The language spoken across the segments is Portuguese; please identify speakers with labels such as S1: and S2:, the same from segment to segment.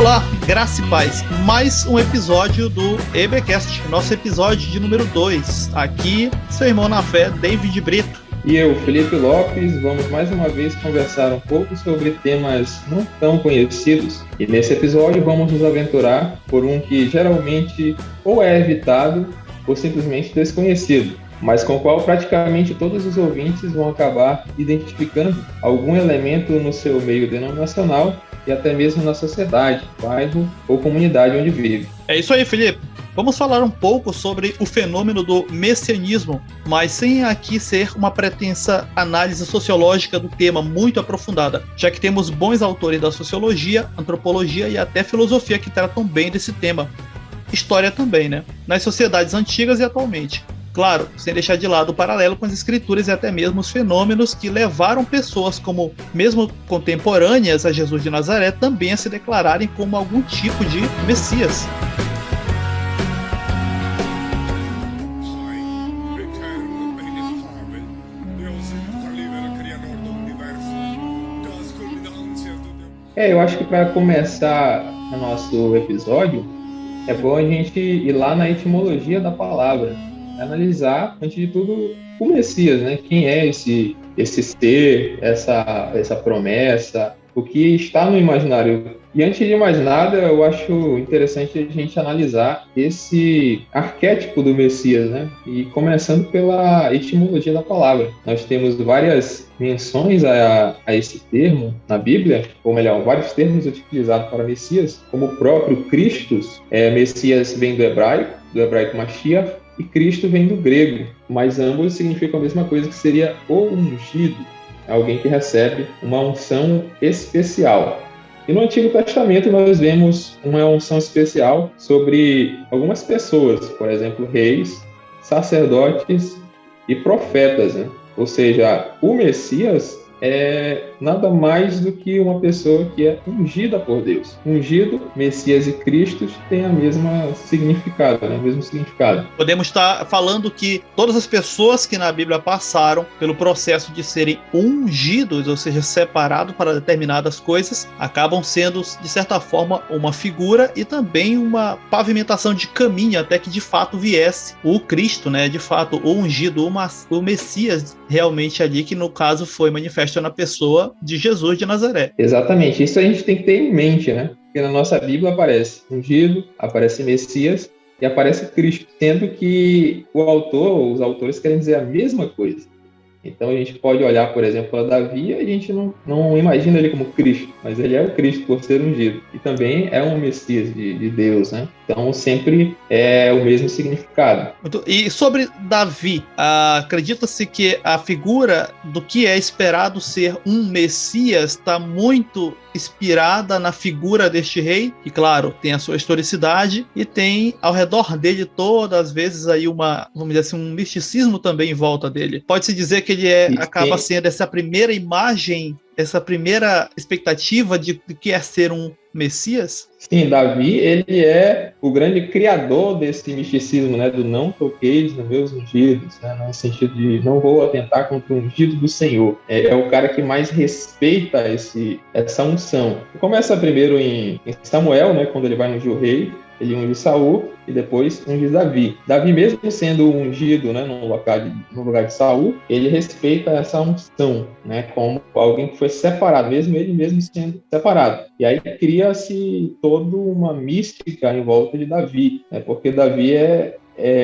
S1: Olá, graça e paz. Mais um episódio do EBcast, nosso episódio de número 2. Aqui, seu irmão na fé, David Brito.
S2: E eu, Felipe Lopes, vamos mais uma vez conversar um pouco sobre temas não tão conhecidos. E nesse episódio vamos nos aventurar por um que geralmente ou é evitado ou simplesmente desconhecido, mas com o qual praticamente todos os ouvintes vão acabar identificando algum elemento no seu meio denominacional e até mesmo na sociedade, bairro ou comunidade onde vive.
S1: É isso aí, Felipe. Vamos falar um pouco sobre o fenômeno do messianismo, mas sem aqui ser uma pretensa análise sociológica do tema muito aprofundada, já que temos bons autores da sociologia, antropologia e até filosofia que tratam bem desse tema. História também, né? Nas sociedades antigas e atualmente. Claro, sem deixar de lado o paralelo com as escrituras e até mesmo os fenômenos que levaram pessoas como, mesmo contemporâneas a Jesus de Nazaré, também a se declararem como algum tipo de Messias.
S2: Eu acho que para começar o nosso episódio, é bom a gente ir lá na etimologia da palavra, analisar, antes de tudo, o Messias, né? Quem é esse ser, essa promessa, o que está no imaginário. E antes de mais nada, eu acho interessante a gente analisar esse arquétipo do Messias, né? E começando pela etimologia da palavra. Nós temos várias menções a esse termo na Bíblia, ou melhor, vários termos utilizados para Messias, como o próprio Christus. Messias vem do hebraico Mashiach, e Cristo vem do grego, mas ambos significam a mesma coisa, que seria o ungido, alguém que recebe uma unção especial. E no Antigo Testamento nós vemos uma unção especial sobre algumas pessoas, por exemplo, reis, sacerdotes e profetas, né? Ou seja, o Messias é nada mais do que uma pessoa que é ungida por Deus. Ungido, Messias e Cristo têm o mesmo significado.
S1: Podemos estar falando que todas as pessoas que na Bíblia passaram pelo processo de serem ungidos, ou seja, separados para determinadas coisas, acabam sendo, de certa forma, uma figura e também uma pavimentação de caminho até que de fato viesse o Cristo, né? De fato, o ungido, o Messias realmente ali, que no caso foi manifesto na pessoa de Jesus de Nazaré.
S2: Exatamente, isso a gente tem que ter em mente, né? Porque na nossa Bíblia aparece ungido, aparece Messias e aparece Cristo, sendo que os autores querem dizer a mesma coisa. Então a gente pode olhar, por exemplo, para Davi, e a gente não imagina ele como Cristo, mas ele é o Cristo por ser ungido. E também é um Messias de Deus, né? Então sempre é o mesmo significado.
S1: E sobre Davi, acredita-se que a figura do que é esperado ser um Messias está muito inspirada na figura deste rei, que claro, tem a sua historicidade e tem ao redor dele todas as vezes aí vamos dizer assim, um misticismo também em volta dele. Pode-se dizer que ele acaba sendo essa primeira imagem, essa primeira expectativa de que é ser um Messias?
S2: Sim, Davi, ele é o grande criador desse misticismo, né, do não toqueis nos meus ungidos, né, no sentido de não vou atentar contra o ungido do Senhor. É o cara que mais respeita essa unção. Começa primeiro em Samuel, né, quando ele vai ungir o rei, ele unge Saul e depois unge Davi. Davi, mesmo sendo ungido, né, no lugar de Saul, ele respeita essa unção, né, como alguém que foi separado, mesmo ele mesmo sendo separado. E aí cria-se toda uma mística em volta de Davi, né, porque Davi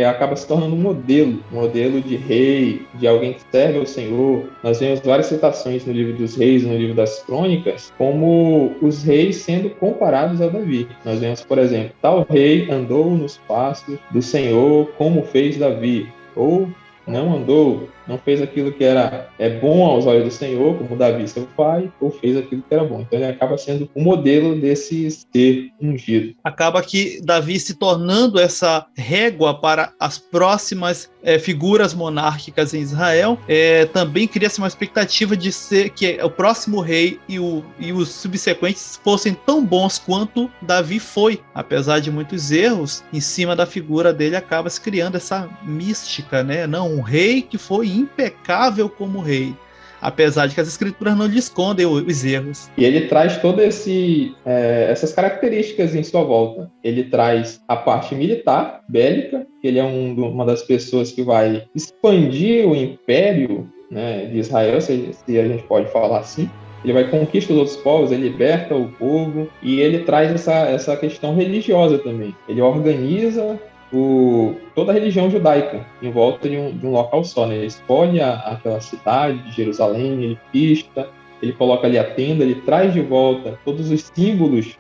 S2: acaba se tornando um modelo de rei, de alguém que serve ao Senhor. Nós vemos várias citações no livro dos reis, no livro das crônicas, como os reis sendo comparados a Davi. Nós vemos, por exemplo, tal rei andou nos passos do Senhor como fez Davi, ou não andou, não fez aquilo que era bom aos olhos do Senhor, como Davi, seu pai, ou fez aquilo que era bom. Então ele acaba sendo o modelo desse ser ungido.
S1: Acaba que Davi se tornando essa régua para as próximas figuras monárquicas em Israel, também cria-se uma expectativa de ser que o próximo rei e os subsequentes fossem tão bons quanto Davi foi. Apesar de muitos erros, em cima da figura dele acaba se criando essa mística, né? Não, um rei que foi impecável como rei. apesar de que as escrituras não lhe escondem os erros.
S2: E ele traz todas essas características em sua volta. Ele traz a parte militar, bélica, ele é uma das pessoas que vai expandir o império, né, de Israel, se a gente pode falar assim. Ele vai conquistar os outros povos, ele liberta o povo, e ele traz essa questão religiosa também. Ele organiza toda a religião judaica em volta de um local só, né? Ele escolhe aquela cidade de Jerusalém, ele pista, ele coloca ali a tenda, ele traz de volta todos os símbolos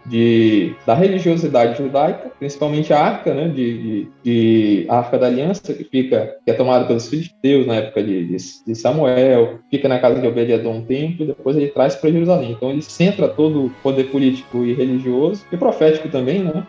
S2: da religiosidade judaica, principalmente a arca, né, a arca da aliança, que é tomada pelos filisteus na época de Samuel, fica na casa de Obed-edom um tempo, depois ele traz para Jerusalém. Então ele centra todo o poder político e religioso, e profético também, né,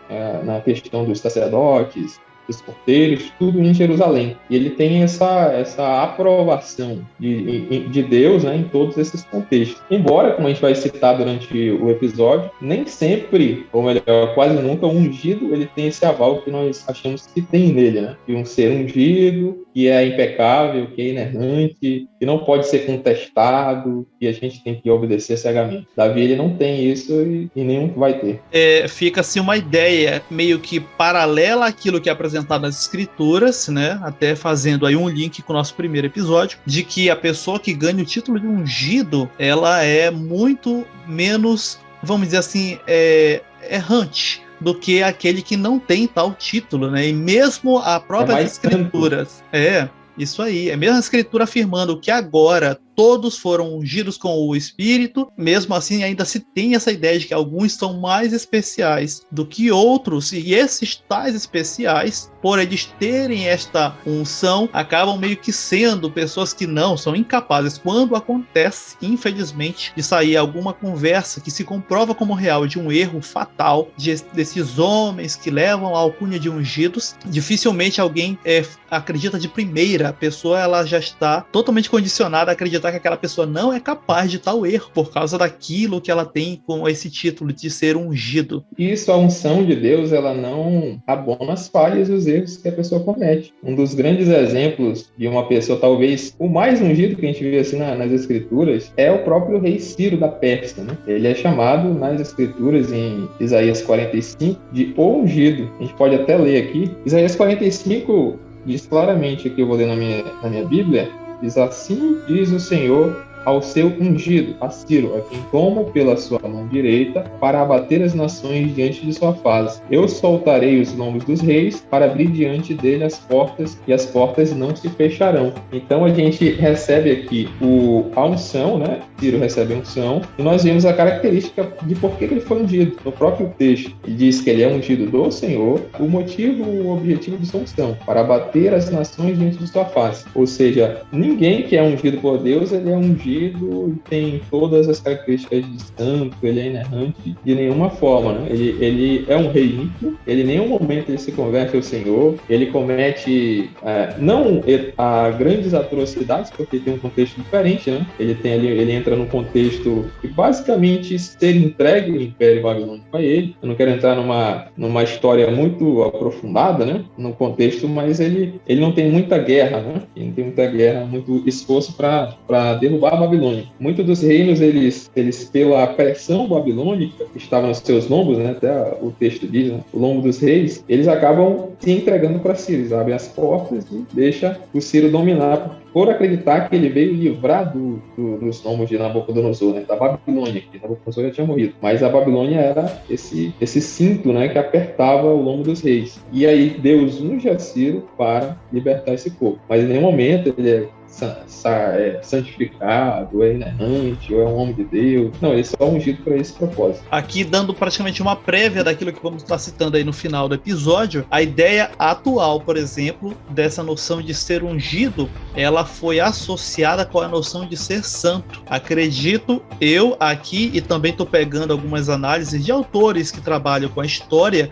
S2: na questão dos sacerdotes, dos porteiros, tudo em Jerusalém. E ele tem essa aprovação de Deus, né, em todos esses contextos. Embora, como a gente vai citar durante o episódio, nem sempre, ou melhor, quase nunca, o ungido ele tem esse aval que nós achamos que tem nele, né? De um ser ungido, que é impecável, que é inerrante, que não pode ser contestado, e a gente tem que obedecer cegamente. Davi, ele não tem isso e nenhum vai ter.
S1: Fica-se uma ideia meio que paralela àquilo que é apresentado nas escrituras, né? Até fazendo aí um link com o nosso primeiro episódio, de que a pessoa que ganha o título de ungido, ela é muito menos, vamos dizer assim, errante do que aquele que não tem tal título, né? E mesmo a própria escrituras, isso aí, é mesmo a escritura afirmando que agora todos foram ungidos com o Espírito, mesmo assim ainda se tem essa ideia de que alguns são mais especiais do que outros, e esses tais especiais, por eles terem esta unção, acabam meio que sendo pessoas que não são incapazes, quando acontece, infelizmente, de sair alguma conversa que se comprova como real de um erro fatal desses homens que levam a alcunha de ungidos. Dificilmente alguém acredita de primeira, a pessoa ela já está totalmente condicionada a acreditar que aquela pessoa não é capaz de tal erro por causa daquilo que ela tem com esse título de ser ungido.
S2: Isso, a unção de Deus, ela não abona as falhas e os erros que a pessoa comete. Um dos grandes exemplos de uma pessoa, talvez o mais ungido que a gente vê assim nas escrituras, é o próprio rei Ciro da Pérsia, né? Ele é chamado nas escrituras em Isaías 45 de o ungido. A gente pode até ler aqui. Isaías 45 diz claramente, aqui eu vou ler na minha Bíblia, diz: assim diz o Senhor ao seu ungido, a Ciro, a quem toma pela sua mão direita para abater as nações diante de sua face. Eu soltarei os lombos dos reis para abrir diante dele as portas, e as portas não se fecharão. Então a gente recebe aqui a unção, né? Ciro recebe a unção, e nós vemos a característica de por que ele foi ungido. No próprio texto, ele diz que ele é ungido do Senhor, o objetivo de sua unção, para abater as nações diante de sua face. Ou seja, ninguém que é ungido por Deus, ele é ungido e tem todas as características de santo, ele é inerrante de nenhuma forma, né? Ele é um rei ímpio, ele em nenhum momento ele se converte ao Senhor, ele comete não a grandes atrocidades, porque tem um contexto diferente, né? Ele entra num contexto que basicamente ser entregue o Império Babilônico a ele. Eu não quero entrar numa história muito aprofundada, né? No contexto, mas ele não tem muita guerra, né? Ele não tem muita guerra, muito esforço para derrubar a Babilônia. Muitos dos reinos, eles pela pressão babilônica, que estavam nos seus lombos, né, até o texto diz, né, o lombo dos reis, eles acabam se entregando para Ciro. Eles abrem as portas e deixam o Ciro dominar, por acreditar que ele veio livrar dos lombos de Nabucodonosor, né, da Babilônia, que Nabucodonosor já tinha morrido. Mas a Babilônia era esse cinto, né, que apertava o lombo dos reis. E aí Deus unge a Ciro para libertar esse povo. Mas em nenhum momento ele é santificado, é inerrante, ou é um homem de Deus. Não, ele é só ungido para esse propósito.
S1: Aqui, dando praticamente uma prévia daquilo que vamos estar citando aí no final do episódio, a ideia atual, por exemplo, dessa noção de ser ungido, ela foi associada com a noção de ser santo. Acredito eu aqui, e também estou pegando algumas análises de autores que trabalham com a história,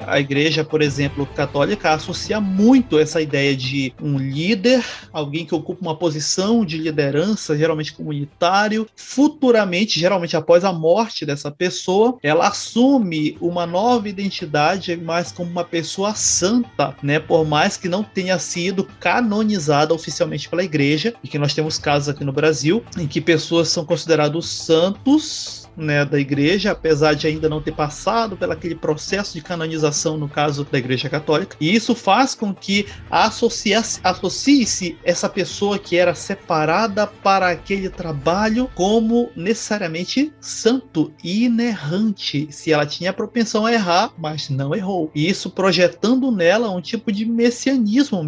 S1: a igreja, por exemplo, católica, associa muito essa ideia de um líder, alguém que ocupa uma posição de liderança, geralmente comunitário. Futuramente, geralmente após a morte dessa pessoa, ela assume uma nova identidade, mas como uma pessoa santa, né? Por mais que não tenha sido canonizada oficialmente oficialmente pela igreja, e que nós temos casos aqui no Brasil em que pessoas são considerados santos, né, da igreja, apesar de ainda não ter passado pelo aquele processo de canonização, no caso da Igreja Católica, e isso faz com que associe-se essa pessoa que era separada para aquele trabalho como necessariamente santo e inerrante, se ela tinha propensão a errar, mas não errou, e isso projetando nela um tipo de messianismo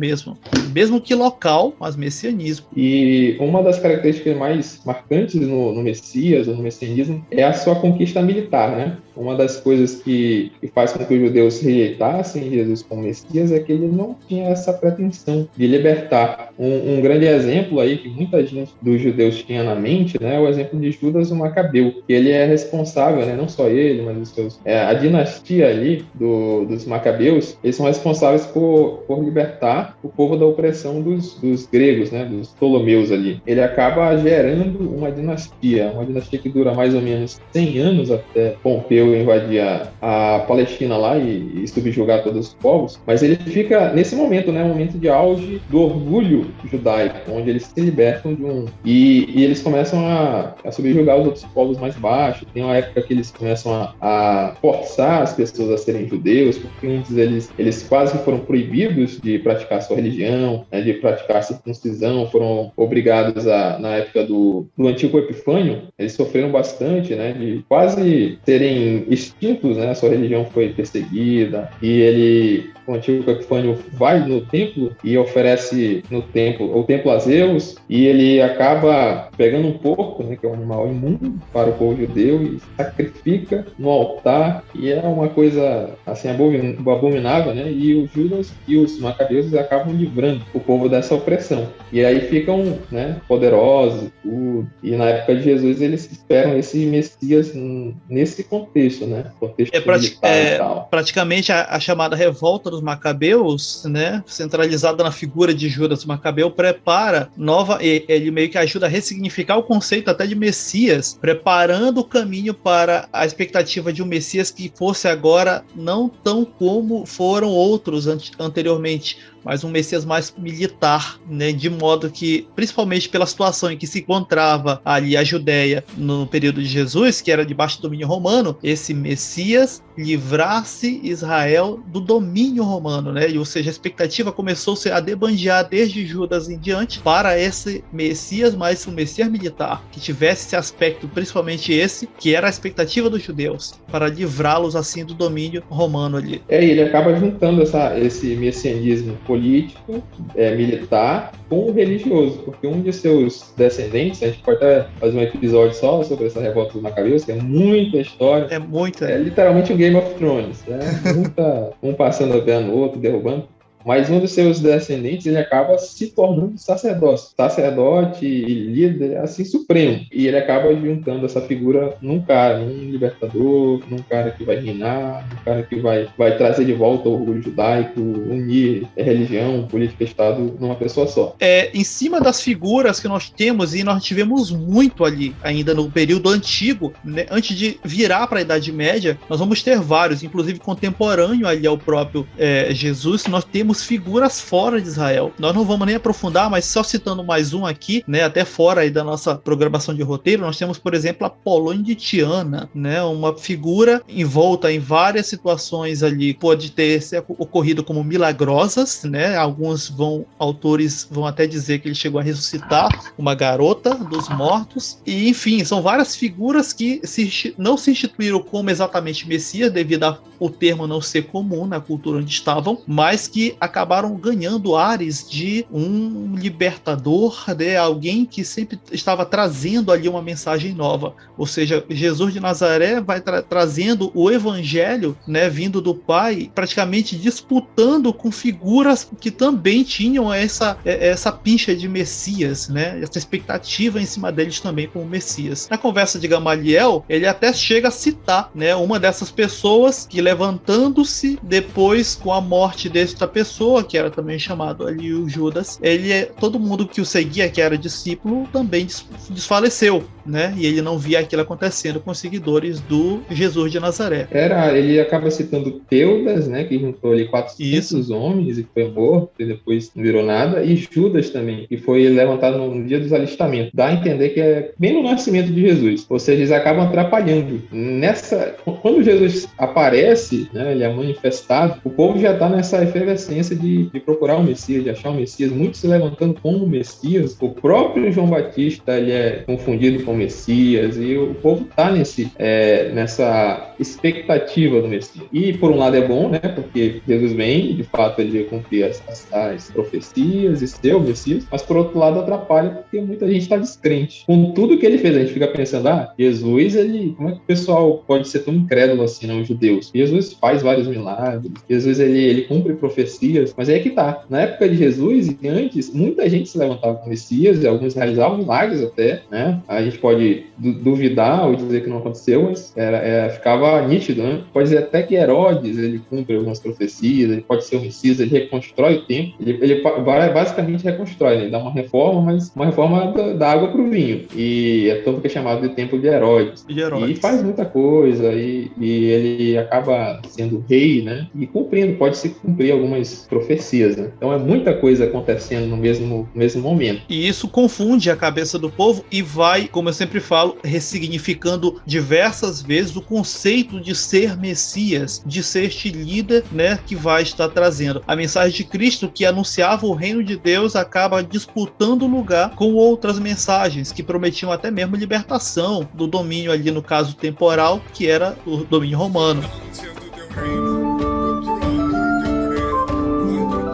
S1: mesmo que local, mas messianismo.
S2: E uma das características mais marcantes no Messias, ou no messianismo, é a sua conquista militar, né? Uma das coisas que faz com que os judeus rejeitassem Jesus como Messias é que ele não tinha essa pretensão de libertar. Um grande exemplo aí que muita gente dos judeus tinha na mente, né, é o exemplo de Judas o Macabeu, que ele é responsável, né, não só ele, mas os seus, a dinastia ali dos Macabeus, eles são responsáveis por libertar o povo da opressão dos gregos, né, dos Ptolomeus ali. Ele acaba gerando uma dinastia que dura mais ou menos 100 anos até Pompeu invadir a Palestina lá e subjugar todos os povos, mas ele fica nesse momento, né, um momento de auge do orgulho judaico, onde eles se libertam de e eles começam a subjugar os outros povos mais baixos. Tem uma época que eles começam a forçar as pessoas a serem judeus, porque antes eles quase foram proibidos de praticar sua religião, né, de praticar a circuncisão, foram obrigados na época do Antíoco Epifânio, eles sofreram bastante, né, de quase serem extintos, né, a sua religião foi perseguida, e o Antíoco Epifânio vai no templo e oferece o templo a Zeus, e ele acaba pegando um porco, né, que é um animal imundo para o povo judeu, e sacrifica no altar, e é uma coisa assim abominável, né, e os Judas e os Macabeus acabam livrando o povo dessa opressão, e aí ficam, né, poderosos, e na época de Jesus eles esperam esse Messias nesse contexto, né, contexto militar e tal.
S1: Praticamente a chamada revolta dos Macabeus, né, centralizada na figura de Judas Macabeu, prepara ele meio que ajuda a ressignificar o conceito até de Messias, preparando o caminho para a expectativa de um Messias que fosse agora não tão como foram outros anteriormente, mas um Messias mais militar, né, de modo que, principalmente pela situação em que se encontrava ali a Judéia no período de Jesus, que era debaixo do domínio romano, esse Messias livrasse Israel do domínio romano, né? Ou seja, a expectativa começou-se a debandear desde Judas em diante para esse Messias, mas um Messias militar, que tivesse esse aspecto, principalmente esse, que era a expectativa dos judeus, para livrá-los assim do domínio romano ali.
S2: Ele acaba juntando esse messianismo político, militar, com o religioso, porque um de seus descendentes, a gente pode até fazer um episódio só sobre essa revolta dos Macabeus, que é muita história. É literalmente um Game of Thrones, né? Um passando a perna no outro, derrubando. Mas um dos seus descendentes, ele acaba se tornando sacerdote e líder, assim, supremo. E ele acaba juntando essa figura num cara, num libertador, num cara que vai reinar, num cara que vai trazer de volta o orgulho judaico, unir religião, política e Estado numa pessoa só.
S1: Em cima das figuras que nós temos, e nós tivemos muito ali, ainda no período antigo, né, antes de virar para a Idade Média, nós vamos ter vários, inclusive contemporâneo ali ao próprio Jesus, nós temos figuras fora de Israel. Nós não vamos nem aprofundar, mas só citando mais um aqui, né, até fora aí da nossa programação de roteiro, nós temos, por exemplo, Apolônio de Tiana, né, uma figura envolta em várias situações ali, pode ter ocorrido como milagrosas, né, autores vão até dizer que ele chegou a ressuscitar uma garota dos mortos, e enfim, são várias figuras que não se instituíram como exatamente Messias, devido ao termo não ser comum na cultura onde estavam, mas que acabaram ganhando ares de um libertador, né? Alguém que sempre estava trazendo ali uma mensagem nova. Ou seja, Jesus de Nazaré vai trazendo o evangelho, né, vindo do Pai, praticamente disputando com figuras que também tinham essa pincha de Messias, né? Essa expectativa em cima deles também como Messias. Na conversa de Gamaliel, ele até chega a citar, né, uma dessas pessoas que, levantando-se depois com a morte desta pessoa, pessoa, que era também chamado ali o Judas, todo mundo que o seguia, que era discípulo, também desfaleceu, né? E ele não via aquilo acontecendo com os seguidores do Jesus de Nazaré.
S2: Ele acaba citando Teudas, né, que juntou ali 400 homens e foi morto, e depois não virou nada, e Judas também, que foi levantado no dia dos alistamentos. Dá a entender que é bem no nascimento de Jesus, ou seja, eles acabam atrapalhando. Quando Jesus aparece, né, ele é manifestado, o povo já está nessa efervescência de procurar o Messias, de achar o Messias, muitos se levantando como o Messias. O próprio João Batista, ele é confundido com o Messias, e o povo está nessa expectativa do Messias. E por um lado é bom, né, porque Jesus vem, de fato ele cumprir as profecias e ser o Messias, mas por outro lado atrapalha porque muita gente está descrente com tudo que ele fez. A gente fica pensando, Jesus, como é que o pessoal pode ser tão incrédulo assim, não, os judeus? Jesus faz vários milagres, Jesus ele cumpre profecias, mas aí é que tá. Na época de Jesus e antes, muita gente se levantava com o Messias, e alguns realizavam milagres até, né? A gente pode duvidar ou dizer que não aconteceu, mas ficava nítido, né? Pode dizer até que Herodes, ele cumpre algumas profecias, ele pode ser o Messias, ele reconstrói o templo, ele basicamente reconstrói, né? Ele dá uma reforma, mas uma reforma da água para o vinho, e é tanto que é chamado de templo de Herodes. E faz muita coisa, e ele acaba sendo rei, né? E pode-se cumprir algumas profecias, né? Então é muita coisa acontecendo no mesmo momento.
S1: E isso confunde a cabeça do povo e vai, como eu sempre falo, ressignificando diversas vezes o conceito de ser Messias, de ser este líder, né, que vai estar trazendo a mensagem de Cristo, que anunciava o reino de Deus, acaba disputando lugar com outras mensagens que prometiam até mesmo libertação do domínio ali, no caso temporal, que era o domínio romano.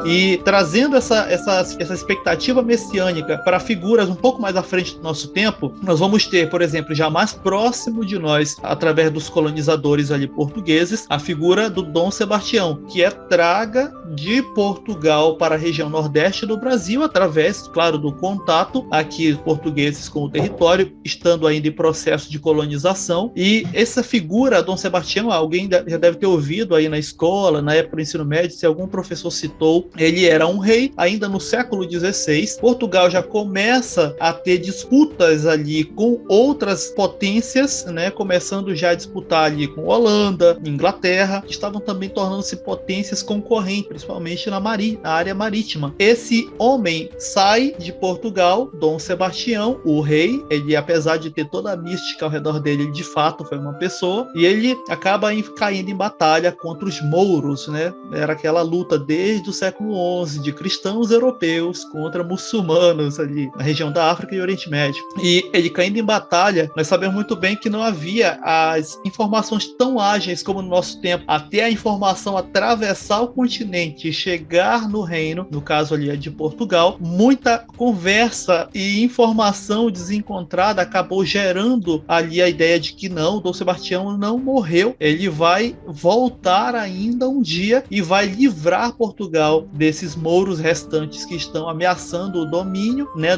S1: E trazendo essa expectativa messiânica para figuras um pouco mais à frente do nosso tempo, nós vamos ter, por exemplo, já mais próximo de nós, através dos colonizadores ali portugueses, a figura do Dom Sebastião, que traga de Portugal para a região nordeste do Brasil, através, claro, do contato aqui portugueses com o território, estando ainda em processo de colonização. E essa figura, Dom Sebastião, alguém já deve ter ouvido aí na escola, na época do ensino médio, se algum professor citou, ele era um rei ainda no século XVI. Portugal já começa a ter disputas ali com outras potências, né? Começando já a disputar ali com Holanda, Inglaterra, que estavam também tornando-se potências concorrentes, principalmente na área marítima. Esse homem sai de Portugal, Dom Sebastião, o rei. Ele, apesar de ter toda a mística ao redor dele, ele de fato foi uma pessoa, e ele acaba caindo em batalha contra os mouros, né? Era aquela luta desde o século XI de cristãos europeus contra muçulmanos ali na região da África e Oriente Médio. E ele caindo em batalha, nós sabemos muito bem que não havia as informações tão ágeis como no nosso tempo, até a informação atravessar o continente e chegar no reino, no caso ali de Portugal. Muita conversa e informação desencontrada acabou gerando ali a ideia de que não, Dom Sebastião não morreu, ele vai voltar ainda um dia e vai livrar Portugal desses mouros restantes que estão ameaçando o domínio, né,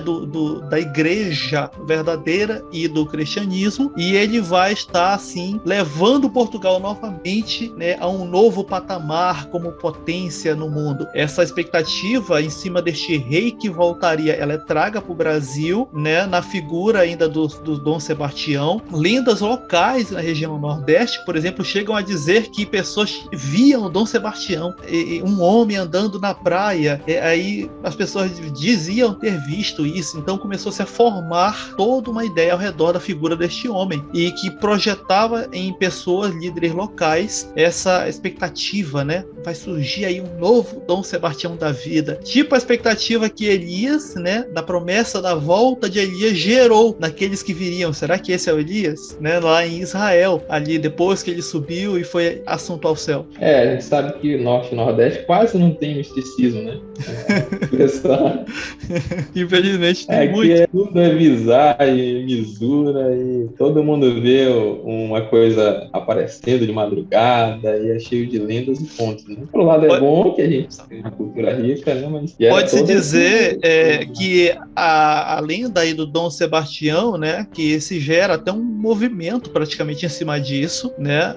S1: da igreja verdadeira e do cristianismo, e ele vai estar assim levando Portugal novamente, né, a um novo patamar como potência no mundo. Essa expectativa em cima deste rei que voltaria, ela é traga para o Brasil, né, na figura ainda do Dom Sebastião. Lendas locais na região nordeste, por exemplo, chegam a dizer que pessoas viam o Dom Sebastião, um homem andando na praia, aí as pessoas diziam ter visto isso. Então começou-se a formar toda uma ideia ao redor da figura deste homem, e que projetava em pessoas, líderes locais, essa expectativa, né? Vai surgir aí um novo Dom Sebastião da vida, tipo a expectativa que Elias, né, da promessa da volta de Elias, gerou naqueles que viriam. Será que esse é o Elias? Né? Lá em Israel, ali depois que ele subiu e foi assunto ao céu.
S2: A gente sabe que o Norte e o Nordeste quase não tem misticismo, né?
S1: Infelizmente tem muito.
S2: Tudo é visagem, misura, e todo mundo vê uma coisa aparecendo de madrugada, e é cheio de lendas e contos, né? Por um lado é bom que a gente tem uma cultura rica, né? Mas
S1: pode-se dizer que a lenda aí do Dom Sebastião, né, que se gera até um movimento praticamente em cima disso, né?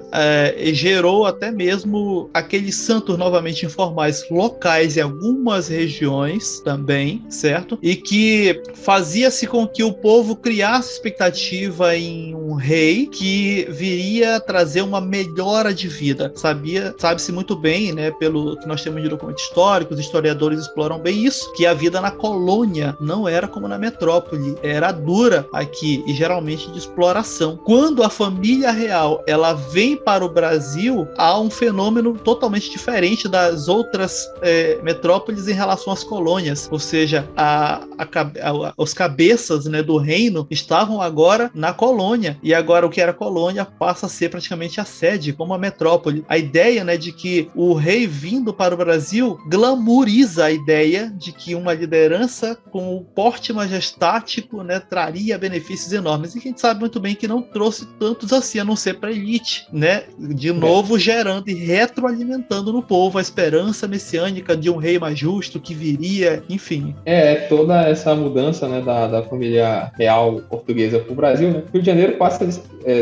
S1: E gerou até mesmo aqueles santos novamente informais locais locais em algumas regiões também, certo? E que fazia-se com que o povo criasse expectativa em um rei que viria trazer uma melhora de vida. Sabe-se muito bem, né, pelo que nós temos de documentos históricos, os historiadores exploram bem isso, que a vida na colônia não era como na metrópole, era dura aqui e geralmente de exploração. Quando a família real ela vem para o Brasil, há um fenômeno totalmente diferente das outras metrópoles em relação às colônias, ou seja, os cabeças, né, do reino estavam agora na colônia, e agora o que era colônia passa a ser praticamente a sede, como a metrópole. A ideia, né, de que o rei vindo para o Brasil glamouriza a ideia de que uma liderança com o porte majestático, né, traria benefícios enormes, e a gente sabe muito bem que não trouxe tantos assim, a não ser para a elite, né, de novo gerando e retroalimentando no povo a esperança messiânica de um rei mais justo que viria, enfim.
S2: Toda essa mudança, né, da família real portuguesa para o Brasil, né? Rio de Janeiro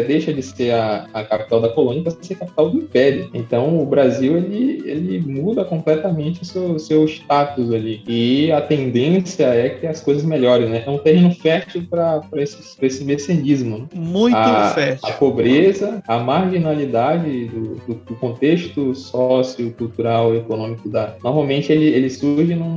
S2: deixa de ser a capital da colônia para ser a capital do império. Então o Brasil ele muda completamente o seu status ali, e a tendência é que as coisas melhorem, né? É um terreno fértil para esse messianismo, né?
S1: Muito fértil.
S2: A pobreza, a marginalidade do contexto sociocultural e econômico normalmente ele surge num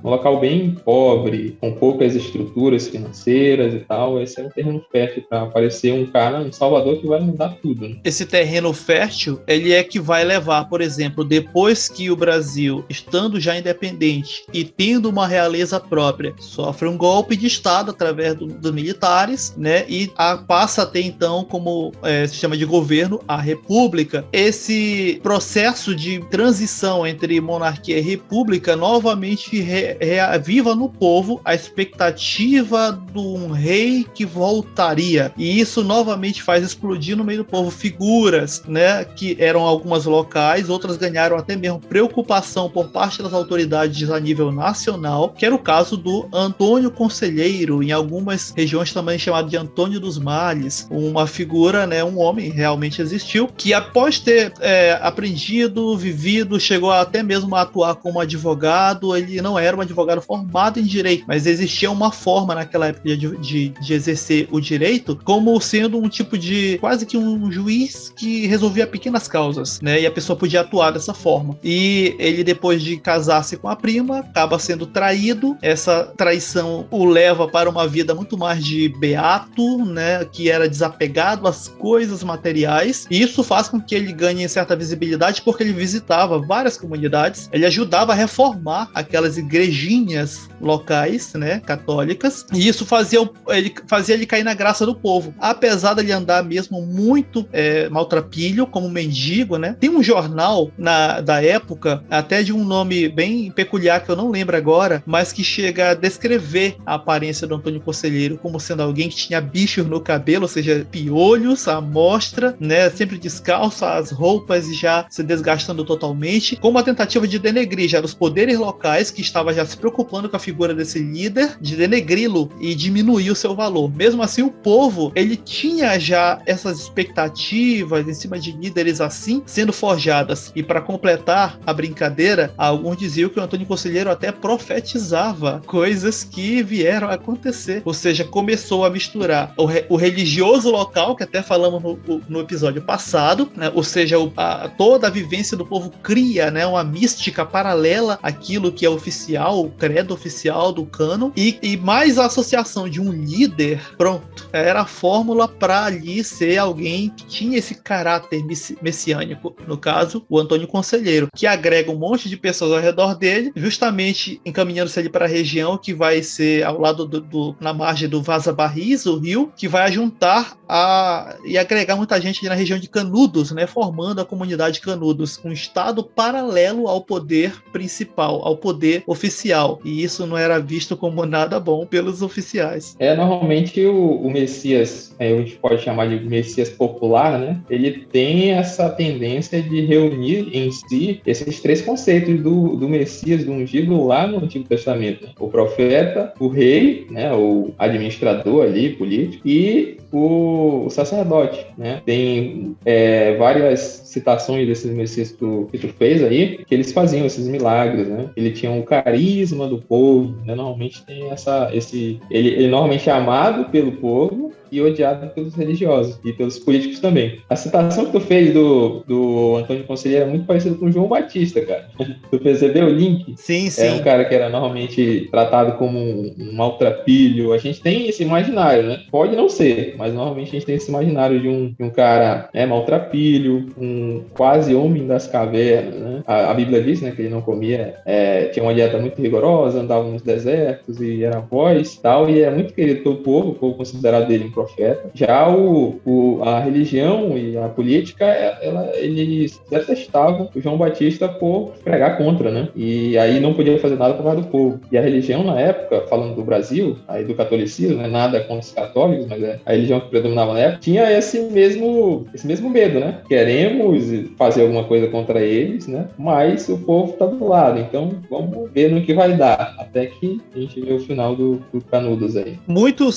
S2: local bem pobre, com poucas estruturas financeiras e tal. Esse é um terreno fértil para aparecer um cara, um Salvador, que vai mudar tudo, né?
S1: Esse terreno fértil, ele é que vai levar, por exemplo, depois que o Brasil, estando já independente e tendo uma realeza própria, sofre um golpe de Estado através dos militares, né? E passa a ter, então, como se chama de governo, a República. Esse processo de transição entre monarquia e república novamente reaviva no povo a expectativa de um rei que voltaria. E isso novamente faz explodir no meio do povo figuras, né, que eram algumas locais, outras ganharam até mesmo preocupação por parte das autoridades a nível nacional, que era o caso do Antônio Conselheiro, em algumas regiões também chamado de Antônio dos Males, uma figura, né, um homem realmente existiu, que após ter aprendido, vivido, chegou até mesmo a atuar como advogado. Ele não era um advogado formado em direito, mas existia uma forma naquela época de exercer o direito como sendo um tipo de, quase que um juiz que resolvia pequenas causas, né, e a pessoa podia atuar dessa forma. E ele, depois de casar-se com a prima, acaba sendo traído. Essa traição o leva para uma vida muito mais de beato, né, que era desapegado às coisas materiais, e isso faz com que ele ganhe certa visibilidade, porque ele visitava várias comunidades, ele ajudava a reformar aquelas igrejinhas locais, né, católicas, e isso fazia ele cair na graça do povo, apesar de ele andar mesmo muito maltrapilho, como mendigo, né. Tem um jornal da época, até de um nome bem peculiar que eu não lembro agora, mas que chega a descrever a aparência do Antônio Conselheiro como sendo alguém que tinha bichos no cabelo, ou seja, piolhos à mostra, né, sempre descalço, as roupas já se desgastando totalmente, como uma tentativa de denegrir já os poderes locais, que estava já se preocupando com a figura desse líder, de denegri-lo e diminuir o seu valor. Mesmo assim, o povo, ele tinha já essas expectativas em cima de líderes assim, sendo forjadas. E para completar a brincadeira, alguns diziam que o Antônio Conselheiro até profetizava coisas que vieram a acontecer, ou seja, começou a misturar o religioso local, que até falamos no episódio passado, né? Ou seja, toda a vivência do povo cria, né, uma mística paralela àquilo que é oficial, o credo oficial do cânon, e mais a associação de um líder, pronto, era a fórmula para ali ser alguém que tinha esse caráter messiânico, no caso, o Antônio Conselheiro, que agrega um monte de pessoas ao redor dele, justamente encaminhando-se ali para a região que vai ser ao lado na margem do Vaza Barris, o rio, que vai juntar e agregar muita gente ali na região de Canudos, né, formando a comunidade Canudos, um estado paralelo ao poder principal, ao poder oficial. E isso não era visto como nada bom pelos oficiais.
S2: Normalmente o Messias, a gente pode chamar de Messias popular, né? Ele tem essa tendência de reunir em si esses três conceitos do Messias, do ungido lá no Antigo Testamento, né? O profeta, o rei, né? O administrador ali, político, e o sacerdote, né? Tem várias citações desses Messias que tu fez aí, que eles faziam esses milagres, né? Ele tinha um carisma do povo, né? Normalmente tem ele normalmente é amado pelo povo e odiado pelos religiosos e pelos políticos também. A citação que tu fez do Antônio Conselheiro é muito parecida com o João Batista, cara. Tu percebeu o link?
S1: Sim, sim.
S2: É um cara que era normalmente tratado como um maltrapilho. A gente tem esse imaginário, né? Pode não ser, mas normalmente a gente tem esse imaginário de um cara maltrapilho, um quase homem das cavernas, né? A Bíblia diz, né, que ele não comia, tinha uma dieta muito rigorosa, andava nos desertos e era voz e tal, e era muito querido pelo povo, o povo considerado dele um profeta. Já a religião e a política, eles detestavam o João Batista por pregar contra, né? E aí não podia fazer nada por causa do povo. E a religião, na época, falando do Brasil, aí do catolicismo, né? Nada contra os católicos, mas a religião que predominava na época, tinha esse mesmo medo, né? Queremos fazer alguma coisa contra eles, né? Mas o povo tá do lado, então vamos ver no que vai dar, até que a gente vê o final do Canudos aí.
S1: Muito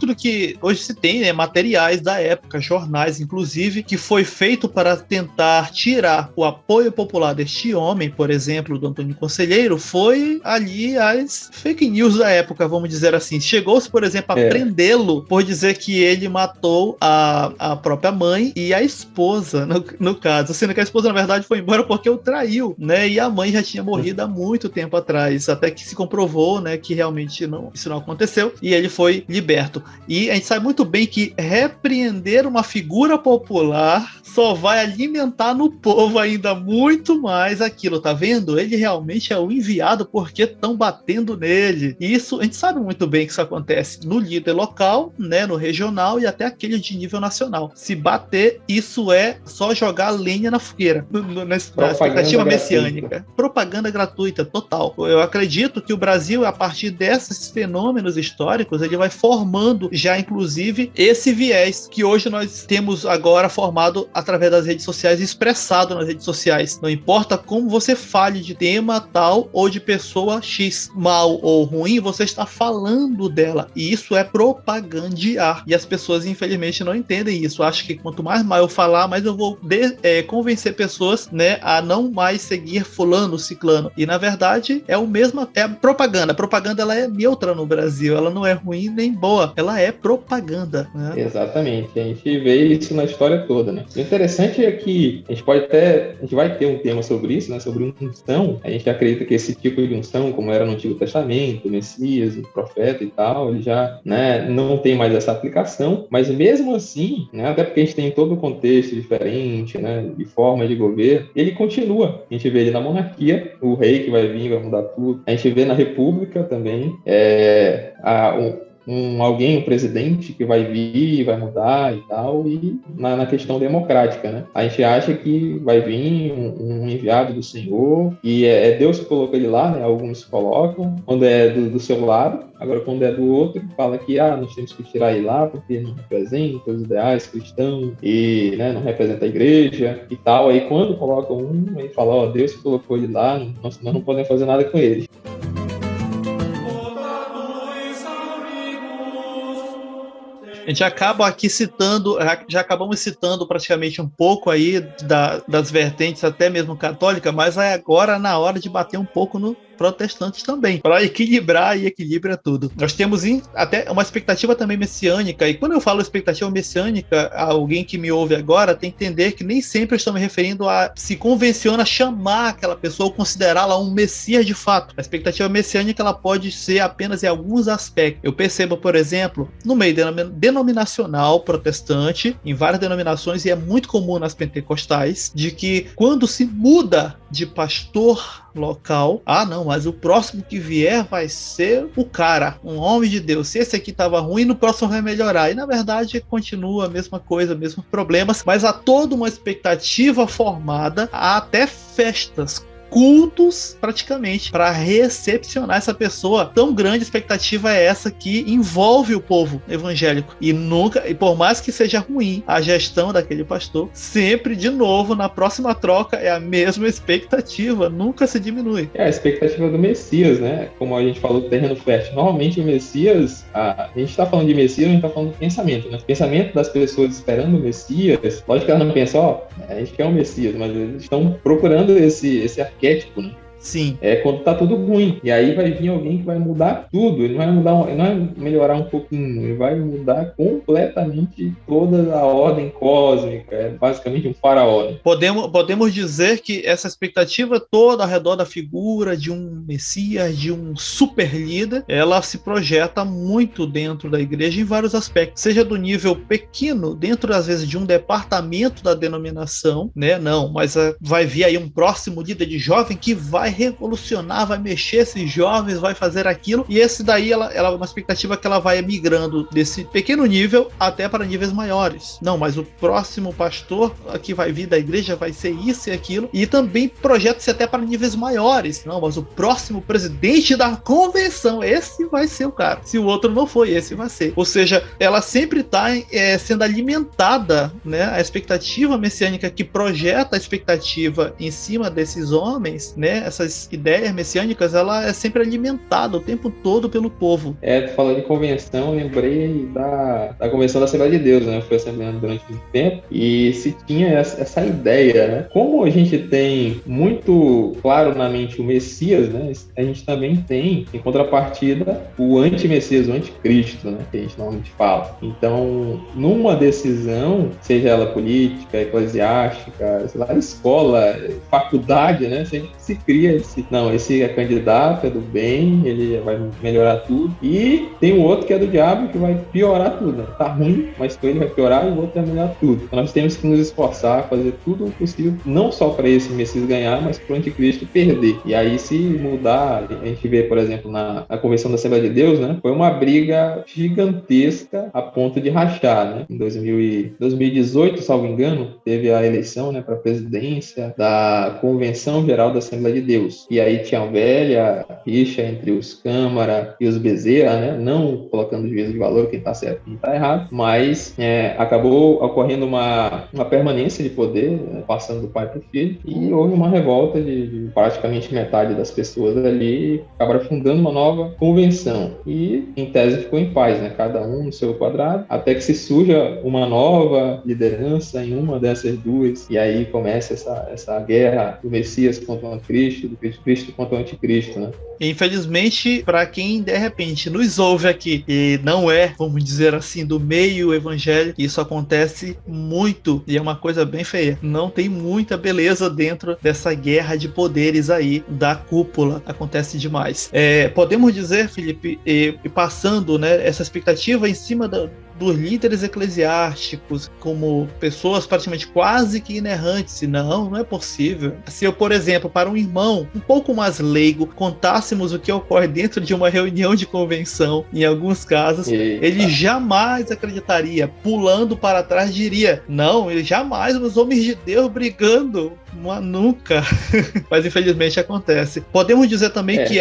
S1: do que hoje se tem, né, materiais da época, jornais, inclusive, que foi feito para tentar tirar o apoio popular deste homem, por exemplo, do Antônio Conselheiro, foi ali as fake news da época, vamos dizer assim. Chegou-se, por exemplo, a prendê-lo por dizer que ele matou a própria mãe e a esposa, no caso, sendo que a esposa, na verdade, foi embora porque o traiu, né, e a mãe já tinha morrido há muito tempo atrás, até que se comprovou, né, que realmente isso não aconteceu, e ele foi liberto. E a gente sabe muito bem que repreender uma figura popular só vai alimentar no povo ainda muito mais aquilo, tá vendo? Ele realmente é o enviado porque estão batendo nele. E isso, a gente sabe muito bem que isso acontece no líder local, né, no regional e até aquele de nível nacional. Se bater, isso é só jogar lenha na fogueira, na expectativa messiânica. Propaganda gratuita, total. Eu acredito que o Brasil, a partir desses fenômenos históricos, ele vai formando já, inclusive, esse viés que hoje nós temos agora formado através das redes sociais, expressado nas redes sociais. Não importa como você fale de tema tal ou de pessoa X, mal ou ruim, você está falando dela. E isso é propagandear. E as pessoas, infelizmente, não entendem isso. Acho que quanto mais mal eu falar, mais eu vou convencer pessoas, né, a não mais seguir fulano, ciclano. E, na verdade, é a propaganda. A propaganda, ela é neutra no Brasil. Ela não é ruim nem boa. Ela é propaganda, né?
S2: Exatamente. A gente vê isso na história toda, né? O interessante é que a gente vai ter um tema sobre isso, né? Sobre unção. A gente acredita que esse tipo de unção, como era no Antigo Testamento, o Messias, o profeta e tal, ele já, né, não tem mais essa aplicação, mas mesmo assim, né, até porque a gente tem todo o contexto diferente, né, de forma de governo, ele continua. A gente vê ele na monarquia, o rei que vai vir, vai mudar tudo. A gente vê na república também, um presidente que vai vir, vai mudar e tal, e na questão democrática, né? A gente acha que vai vir um enviado do Senhor, e é Deus que colocou ele lá, né? Alguns colocam, quando é do seu lado, agora quando é do outro, fala que nós temos que tirar ele lá, porque não representa os ideais cristãos, e, né, não representa a igreja e tal. Aí quando colocam ele fala, Deus que colocou ele lá, nós não podemos fazer nada com ele.
S1: A gente acaba aqui já acabamos citando praticamente um pouco aí das vertentes até mesmo católica, mas é agora na hora de bater um pouco no protestantes também, para equilibrar, e equilibra tudo. Nós temos até uma expectativa também messiânica, e quando eu falo expectativa messiânica, alguém que me ouve agora tem que entender que nem sempre eu estou me referindo a se convenciona chamar aquela pessoa ou considerá-la um messias de fato. A expectativa messiânica, ela pode ser apenas em alguns aspectos. Eu percebo, por exemplo, no meio denominacional protestante, em várias denominações, e é muito comum nas pentecostais, de que quando se muda de pastor local, mas o próximo que vier vai ser o cara, um homem de Deus. Se esse aqui estava ruim, no próximo vai melhorar. E na verdade continua a mesma coisa, mesmos problemas, mas há toda uma expectativa formada, há até festas cultos praticamente para recepcionar essa pessoa. Tão grande expectativa é essa que envolve o povo evangélico. E por mais que seja ruim a gestão daquele pastor, sempre de novo na próxima troca é a mesma expectativa, nunca se diminui.
S2: É a expectativa do Messias, né? Como a gente falou do terreno fértil. Normalmente o Messias, a gente está falando de Messias, a gente está falando do pensamento, né? O pensamento das pessoas esperando o Messias, lógico que elas não pensam, a gente quer um Messias, mas eles estão procurando esse arquétipo, né?
S1: Sim.
S2: É quando tá tudo ruim. E aí vai vir alguém que vai mudar tudo. Ele não vai melhorar um pouquinho. Ele vai mudar completamente toda a ordem cósmica. É basicamente um faraó. Né?
S1: Podemos dizer que essa expectativa toda ao redor da figura de um Messias, de um super líder, ela se projeta muito dentro da igreja em vários aspectos. Seja do nível pequeno, dentro às vezes de um departamento da denominação, né? Não, mas vai vir aí um próximo líder de jovem que vai revolucionar, vai mexer esses jovens, vai fazer aquilo, e esse daí ela é uma expectativa que ela vai migrando desse pequeno nível até para níveis maiores. Não, mas o próximo pastor que vai vir da igreja vai ser isso e aquilo, e também projeta-se até para níveis maiores. Não, mas o próximo presidente da convenção, esse vai ser o cara. Se o outro não foi, esse vai ser. Ou seja, ela sempre está sendo alimentada, né? A expectativa messiânica que projeta a expectativa em cima desses homens, né? Essas ideias messiânicas, ela é sempre alimentada o tempo todo pelo povo.
S2: Tu falou de convenção, lembrei da Convenção da Assembleia de Deus, né? Eu fui assembleando durante muito tempo e se tinha essa ideia, né? Como a gente tem muito claro na mente o Messias, né? A gente também tem, em contrapartida, o anti-Messias, o anticristo, né? Que a gente normalmente fala. Então, numa decisão, seja ela política, eclesiástica, sei lá, escola, faculdade, né? Sempre se cria esse é candidato, é do bem, ele vai melhorar tudo. E tem o outro que é do diabo, que vai piorar tudo. Né? Tá ruim, mas com ele vai piorar e o outro vai melhorar tudo. Então nós temos que nos esforçar, fazer tudo o possível, não só para esse Messias ganhar, mas para o anticristo perder. E aí, se mudar, a gente vê, por exemplo, na Convenção da Assembleia de Deus, né? Foi uma briga gigantesca a ponto de rachar, né? Em 2018, salvo engano, teve a eleição, né, para a presidência da Convenção Geral da Assembleia de Deus. E aí tinha uma velha rixa entre os Câmara e os Bezerra, né? Não colocando juízo de valor, quem está certo e quem está errado, mas acabou ocorrendo uma permanência de poder, né? Passando do pai para o filho, e houve uma revolta de praticamente metade das pessoas ali, acabaram fundando uma nova convenção. E, em tese, ficou em paz, né? Cada um no seu quadrado, até que se surja uma nova liderança em uma dessas duas, e aí começa essa guerra do Messias contra o Cristo, do Cristo contra o anticristo, né?
S1: Infelizmente, para quem de repente nos ouve aqui e não é, vamos dizer assim, do meio evangélico, isso acontece muito e é uma coisa bem feia. Não tem muita beleza dentro dessa guerra de poderes aí da cúpula. Acontece demais. Podemos dizer, Felipe, e passando, né, essa expectativa em cima dos líderes eclesiásticos como pessoas praticamente quase que inerrantes. Não é possível. Se eu, por exemplo, para um irmão um pouco mais leigo, contássemos o que ocorre dentro de uma reunião de convenção, em alguns casos, ele jamais acreditaria. Pulando para trás, diria, não, jamais os homens de Deus brigando. Nunca. Mas infelizmente acontece. Podemos dizer também que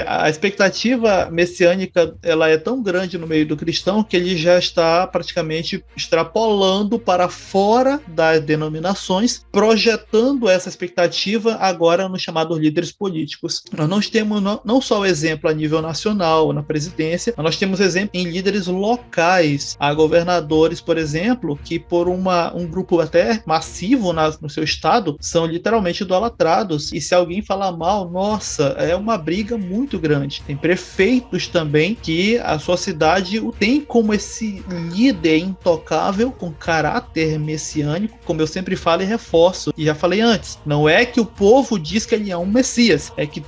S1: a expectativa messiânica, ela é tão grande no meio do cristão que ele já está praticamente extrapolando para fora das denominações, projetando essa expectativa agora nos chamados líderes políticos. Nós temos não só o exemplo a nível nacional, na presidência, mas nós temos exemplo em líderes locais. Há governadores, por exemplo, que por um grupo até massivo no seu estado, são literalmente idolatrados, e se alguém falar mal, nossa, é uma briga muito grande. Tem prefeitos também que a sua cidade o tem como esse líder intocável, com caráter messiânico, como eu sempre falo e reforço, e já falei antes, não é que o povo diz que ele é um Messias, é que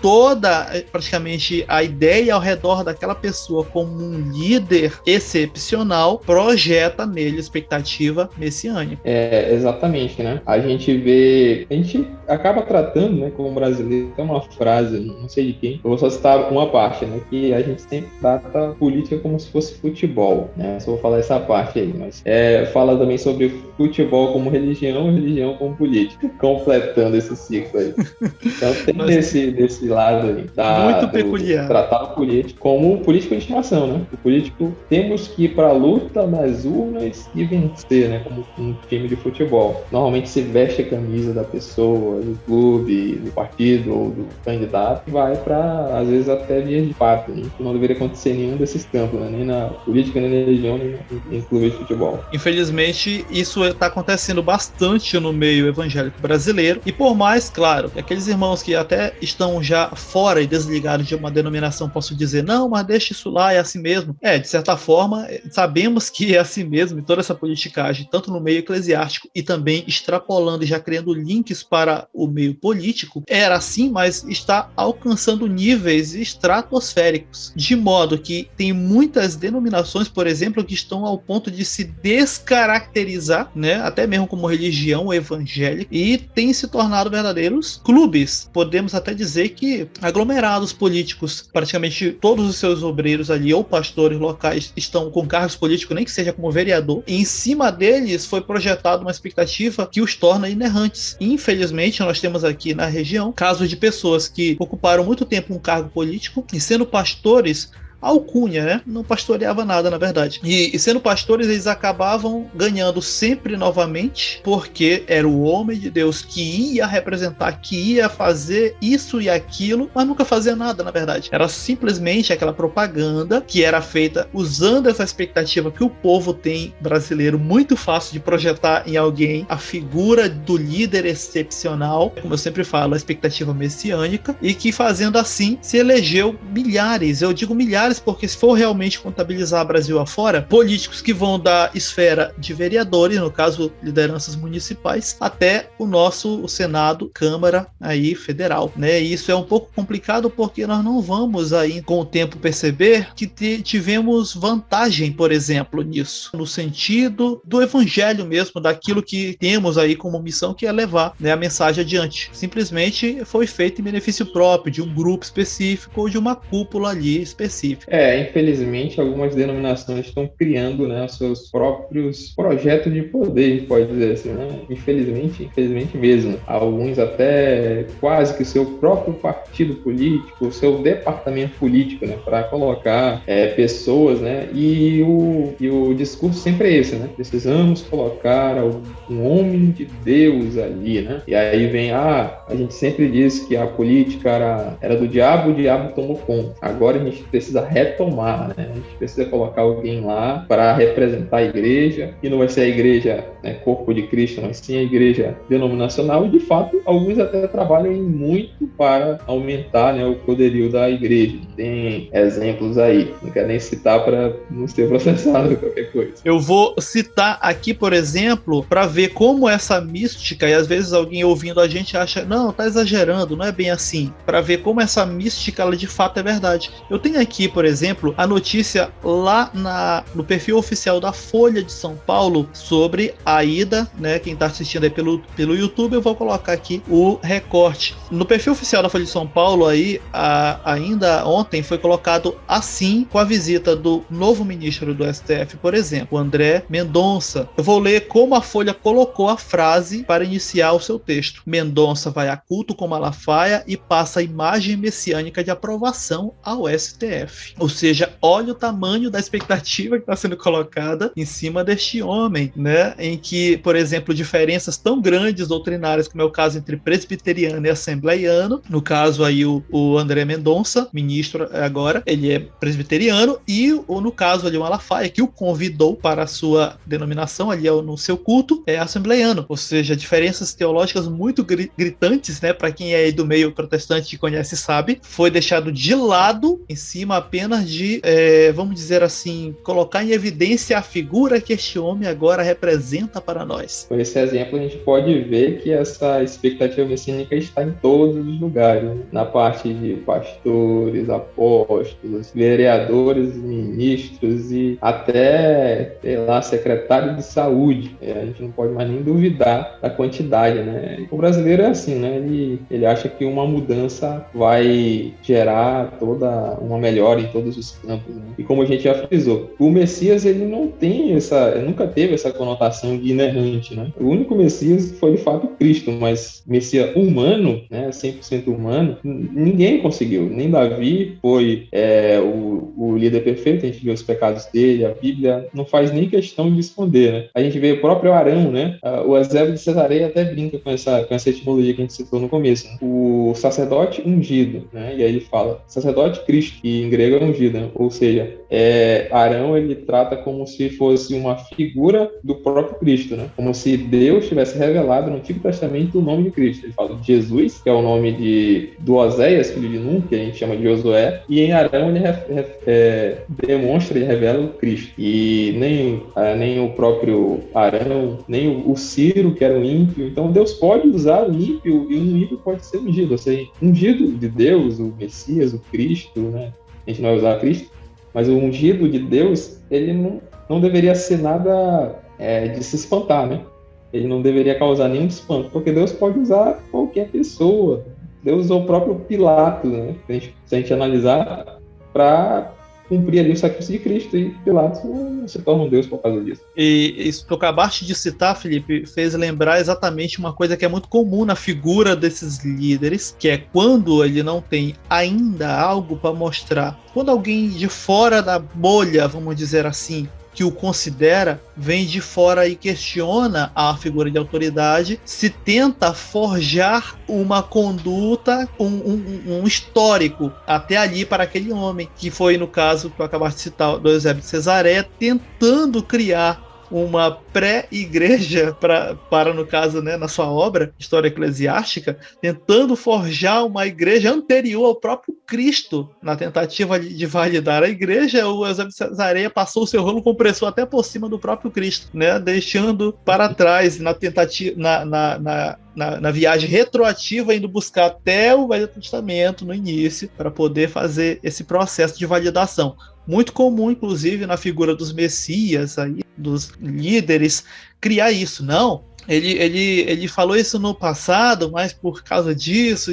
S1: praticamente a ideia ao redor daquela pessoa como um líder excepcional projeta nele expectativa messiânica.
S2: Exatamente, né? A gente vê porque a gente acaba tratando, né, como brasileiro, tem uma frase, não sei de quem, eu vou só citar uma parte, né, que a gente sempre trata política como se fosse futebol, né, só vou falar essa parte aí, mas fala também sobre futebol como religião, religião como política, completando esse ciclo aí. Então tem desse lado aí,
S1: muito peculiar.
S2: Tratar o político como político de estimação, né, o político temos que ir para a luta nas urnas e vencer, né, como um time de futebol. Normalmente se veste a camisa da pessoa, do clube, do partido ou do candidato e vai para, às vezes, até vias de fato. Né? Não deveria acontecer em nenhum desses campos, né? Nem na política, nem na religião, nem em clube de futebol.
S1: Infelizmente, isso está acontecendo bastante no meio evangélico brasileiro. E por mais, claro, que aqueles irmãos que até estão já fora e desligados de uma denominação possam dizer, não, mas deixa isso lá, é assim mesmo. De certa forma, sabemos que é assim mesmo, e toda essa politicagem, tanto no meio eclesiástico e também extrapolando e já criando links para o meio político, era assim, mas está alcançando níveis estratosféricos, de modo que tem muitas denominações, por exemplo, que estão ao ponto de se descaracterizar, né, até mesmo como religião evangélica, e têm se tornado verdadeiros clubes. Podemos até dizer que aglomerados políticos, praticamente todos os seus obreiros ali, ou pastores locais, estão com cargos políticos, nem que seja como vereador, e em cima deles foi projetada uma expectativa que os torna inerrantes. Infelizmente, nós temos aqui na região casos de pessoas que ocuparam muito tempo um cargo político e sendo pastores, alcunha, né? Não pastoreava nada, na verdade. E sendo pastores, eles acabavam ganhando sempre novamente, porque era o homem de Deus que ia representar, que ia fazer isso e aquilo, mas nunca fazia nada, na verdade. Era simplesmente aquela propaganda que era feita usando essa expectativa que o povo tem brasileiro muito fácil de projetar em alguém a figura do líder excepcional, como eu sempre falo, a expectativa messiânica, e que fazendo assim se elegeu milhares, eu digo milhares porque se for realmente contabilizar Brasil afora, políticos que vão da esfera de vereadores, no caso lideranças municipais, até o nosso Senado, Câmara aí federal, né? E isso é um pouco complicado porque nós não vamos aí com o tempo perceber que tivemos vantagem, por exemplo, nisso, no sentido do evangelho mesmo, daquilo que temos aí como missão, que é levar, né, a mensagem adiante. Simplesmente foi feito em benefício próprio de um grupo específico ou de uma cúpula ali específica.
S2: Infelizmente, algumas denominações estão criando, né, os seus próprios projetos de poder, pode dizer assim, né? Infelizmente mesmo. Alguns até quase que o seu próprio partido político, o seu departamento político, né, para colocar pessoas, né? E o discurso sempre é esse, né? Precisamos colocar um homem de Deus ali, né? E aí vem, a gente sempre diz que a política era do diabo, o diabo tomou conta. Agora a gente precisa retomar, né? A gente precisa colocar alguém lá para representar a igreja, e não vai ser a igreja, né, corpo de Cristo, mas sim a igreja denominacional, e de fato alguns até trabalham muito para aumentar, né, o poderio da igreja. Tem exemplos aí, não quero nem citar para não ser processado ou qualquer coisa.
S1: Eu vou citar aqui, por exemplo, para ver como essa mística, e às vezes alguém ouvindo a gente acha, não, tá exagerando, não é bem assim, para ver como essa mística ela de fato é verdade. Eu tenho aqui, por exemplo, a notícia lá no perfil oficial da Folha de São Paulo sobre a ida, né? Quem está assistindo aí pelo YouTube, eu vou colocar aqui o recorte. No perfil oficial da Folha de São Paulo, aí, ainda ontem foi colocado assim, com a visita do novo ministro do STF, por exemplo, o André Mendonça. Eu vou ler como a Folha colocou a frase para iniciar o seu texto. Mendonça vai a culto com Malafaia e passa a imagem messiânica de aprovação ao STF. Ou seja, olha o tamanho da expectativa que está sendo colocada em cima deste homem, né? Em que, por exemplo, diferenças tão grandes doutrinárias, como é o caso entre presbiteriano e assembleiano, no caso aí o André Mendonça, ministro agora, ele é presbiteriano, e no caso ali o Malafaia, que o convidou para a sua denominação, ali no seu culto, é assembleiano. Ou seja, diferenças teológicas muito gritantes, né? Para quem é do meio protestante e conhece sabe, foi deixado de lado em cima apenas apenas de, vamos dizer assim, colocar em evidência a figura que este homem agora representa para nós.
S2: Com esse exemplo, a gente pode ver que essa expectativa messiânica está em todos os lugares, né? Na parte de pastores, apóstolos, vereadores, ministros e até, sei lá, secretário de saúde. A gente não pode mais nem duvidar da quantidade, né? O brasileiro é assim, né? Ele acha que uma mudança vai gerar toda uma melhora em todos os campos, né? E como a gente já frisou, o Messias, ele não tem nunca teve essa conotação de inerrante, né? O único Messias foi de fato Cristo, mas Messias humano, né? 100% humano, ninguém conseguiu. Nem Davi foi o líder perfeito, a gente vê os pecados dele, a Bíblia não faz nem questão de esconder, né? A gente vê o próprio Arão, né? O Eusébio de Cesareia até brinca com essa etimologia que a gente citou no começo, né? O sacerdote ungido, né? E aí ele fala sacerdote Cristo, que em grego é ungido, né? Ou seja, Arão, ele trata como se fosse uma figura do próprio Cristo, né? Como se Deus tivesse revelado no Antigo Testamento o nome de Cristo. Ele fala de Jesus, que é o nome do Oséias, filho de Num, que a gente chama de Josué, e em Arão ele demonstra e revela o Cristo. E nem o próprio Arão, nem o Ciro, que era o ímpio. Então Deus pode usar o ímpio, e um ímpio pode ser ungido. Ou seja, ungido de Deus, o Messias, o Cristo, né? A gente não vai usar Cristo, mas o ungido de Deus, ele não deveria ser nada de se espantar, né? Ele não deveria causar nenhum espanto, porque Deus pode usar qualquer pessoa. Deus usou o próprio Pilatos, né? Se a gente analisar, para cumprir ali o sacrifício de Cristo, e Pilatos não se torna um Deus por causa disso.
S1: E isso que eu acabaste de citar, Felipe, fez lembrar exatamente uma coisa que é muito comum na figura desses líderes, que é quando ele não tem ainda algo para mostrar. Quando alguém de fora da bolha, vamos dizer assim, que o considera, vem de fora e questiona a figura de autoridade, se tenta forjar uma conduta, um histórico até ali para aquele homem, que foi no caso que eu acabaste de citar, do Eusébio de Cesareia, tentando criar uma pré-igreja para no caso, né, na sua obra História Eclesiástica, tentando forjar uma igreja anterior ao próprio Cristo. Na tentativa de validar a igreja, o Eusébio de Cesareia passou o seu rolo compressor até por cima do próprio Cristo, né, deixando para trás na tentativa, na viagem retroativa, indo buscar até o Velho Testamento no início, para poder fazer esse processo de validação. Muito comum, inclusive, na figura dos messias, aí, dos líderes, criar isso. Não, ele falou isso no passado, mas por causa disso,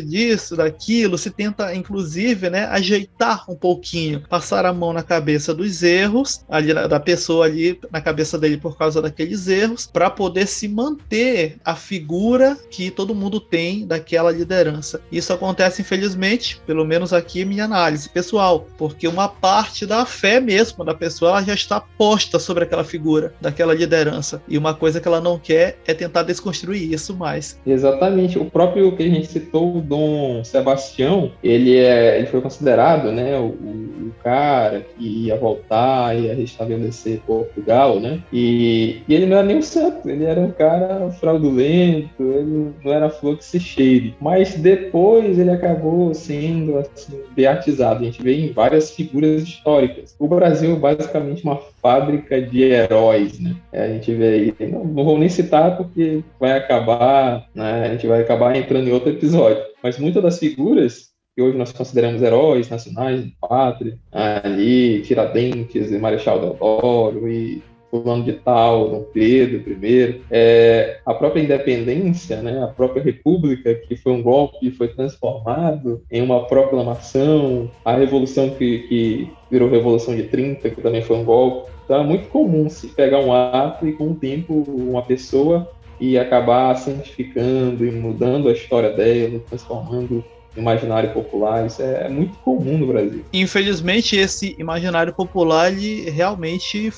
S1: daquilo, se tenta, inclusive, né, ajeitar um pouquinho, passar a mão na cabeça dos erros, ali, da pessoa ali, na cabeça dele por causa daqueles erros, para poder se manter a figura que todo mundo tem daquela liderança. Isso acontece, infelizmente, pelo menos aqui minha análise pessoal, porque uma parte da fé mesmo da pessoa, ela já está posta sobre aquela figura, daquela liderança, e uma coisa que ela não quer é tentar desconstruir isso mais.
S2: Exatamente. O próprio que a gente citou, o Dom Sebastião, ele foi considerado, né, o cara que ia voltar, ia restabelecer Portugal, né? E ele não era nem um santo, ele era um cara fraudulento, ele não era flor que se cheire. Mas depois ele acabou sendo assim, beatizado. A gente vê em várias figuras históricas. O Brasil é basicamente uma fábrica de heróis, né? A gente vê aí, não vou nem citar porque vai acabar, né? A gente vai acabar entrando em outro episódio. Mas muitas das figuras que hoje nós consideramos heróis nacionais de pátria, ali, Tiradentes, e Marechal Deodoro, e fulano de tal, Dom Pedro I, a própria independência, né, a própria república, que foi um golpe e foi transformado em uma proclamação, a revolução que virou Revolução de 30, que também foi um golpe. Então é muito comum se pegar um ato e com o tempo uma pessoa e acabar santificando e mudando a história dela, transformando o imaginário popular. Isso é muito comum no Brasil.
S1: Infelizmente, esse imaginário popular, ele realmente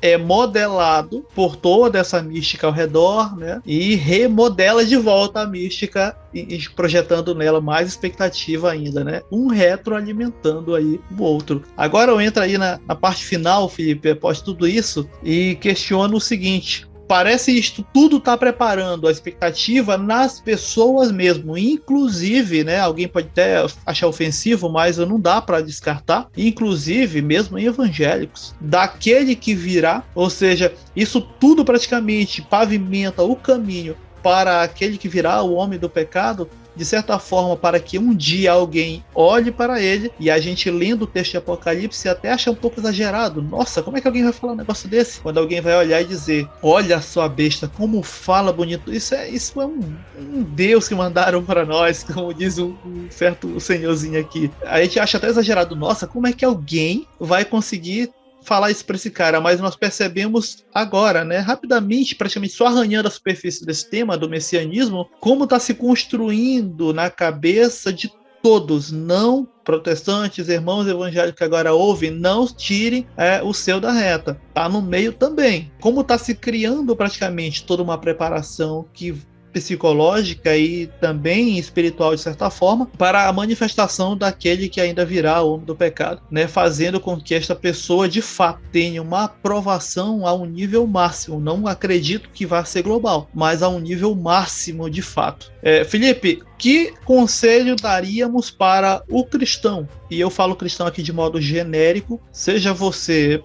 S1: é modelado por toda essa mística ao redor, né? E remodela de volta a mística e projetando nela mais expectativa ainda, né? Um retroalimentando aí o outro. Agora eu entro aí na parte final, Felipe, após tudo isso, e questiono o seguinte: parece isto tudo tá preparando a expectativa nas pessoas mesmo, inclusive, né, alguém pode até achar ofensivo, mas não dá para descartar, inclusive mesmo em evangélicos, daquele que virá, ou seja, isso tudo praticamente pavimenta o caminho para aquele que virá, o homem do pecado, de certa forma, para que um dia alguém olhe para ele, e a gente lendo o texto de Apocalipse até acha um pouco exagerado. Nossa, como é que alguém vai falar um negócio desse? Quando alguém vai olhar e dizer, olha só a besta, como fala bonito. Isso é um Deus que mandaram para nós, como diz um certo senhorzinho aqui. A gente acha até exagerado. Nossa, como é que alguém vai conseguir falar isso para esse cara? Mas nós percebemos agora, né, rapidamente, praticamente só arranhando a superfície desse tema do messianismo, como está se construindo na cabeça de todos, não protestantes, irmãos evangélicos que agora ouvem, não tirem o seu da reta. Está no meio também. Como está se criando praticamente toda uma preparação que psicológica e também espiritual, de certa forma, para a manifestação daquele que ainda virá o homem do pecado, né? Fazendo com que esta pessoa de fato tenha uma aprovação a um nível máximo. Não acredito que vá ser global, mas a um nível máximo de fato. Felipe, que conselho daríamos para o cristão? E eu falo cristão aqui de modo genérico, seja você